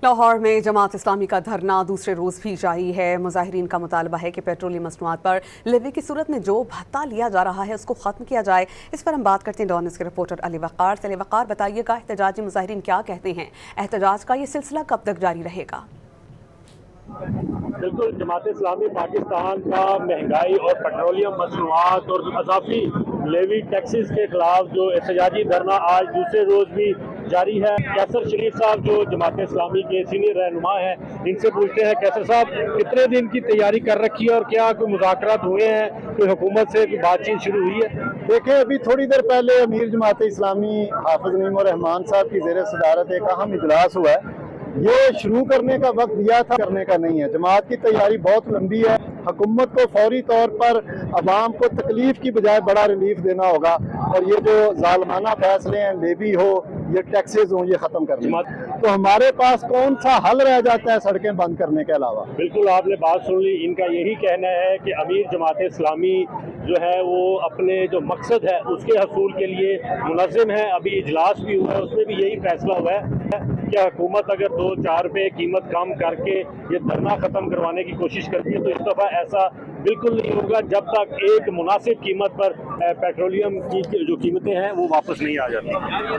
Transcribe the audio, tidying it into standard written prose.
लाहौर में जमात इस्लामी का धरना दूसरे रोज भी जारी है। मुजाहिरीन का मुतालबा है कि पेट्रोलियम मसनूआत पर लेवी की सूरत में जो भत्ता लिया जा रहा है उसको खत्म किया जाए। इस पर हम बात करते हैं डॉन न्यूज़ के रिपोर्टर अली वक़ार से। अली वक़ार, बताइएगा एहतजाजी मुजाहिरीन क्या कहते हैं, एहतजाज का ये सिलसिला कब तक जारी रहेगा? बिल्कुल, जमात इस्लामी पाकिस्तान का महंगाई और पेट्रोलियम मसनूआत और अजाफी लेवी टैक्सेस के खिलाफ जो एहतजाजी धरना आज दूसरे रोज भी जारी है। कैसर शरीफ साहब जो जमात इस्लामी के सीनियर रहनुमा हैं, इनसे पूछते हैं। कैसर साहब, कितने दिन की तैयारी कर रखी है और क्या कोई मुज़ाकरात हुए हैं, कोई हुकूमत से कोई बातचीत शुरू हुई है? देखिए, अभी थोड़ी देर पहले अमीर जमात इस्लामी हाफिज नईम और रहमान साहब की ज़ेर सदारत एक अहम इजलास हुआ है। ये शुरू करने का वक्त दिया था, करने का नहीं है। जमात की तैयारी बहुत लंबी है। हुकूमत को फौरी तौर पर अवाम को तकलीफ की बजाय बड़ा रिलीफ देना होगा और ये जो जालमाना फैसले हैं, लेवी हो, ये टैक्सेस हो, ये ख़त्म करना। तो हमारे पास कौन सा हल रह जाता है सड़कें बंद करने के अलावा? बिल्कुल, आपने बात सुन ली। इनका यही कहना है कि अमीर जमात इस्लामी जो है वो अपने जो मकसद है उसके हसूल के लिए मुनज़्ज़म है। अभी इजलास भी हुआ है, उसमें भी यही फैसला हुआ है कि हुकूमत अगर 2-4 रुपये कीमत कम करके ये धरना ख़त्म करवाने की कोशिश करती है तो इस दफ़ा ऐसा बिल्कुल नहीं होगा जब तक एक मुनासिब कीमत पर पेट्रोलियम की जो कीमतें हैं वो वापस नहीं आ जाती।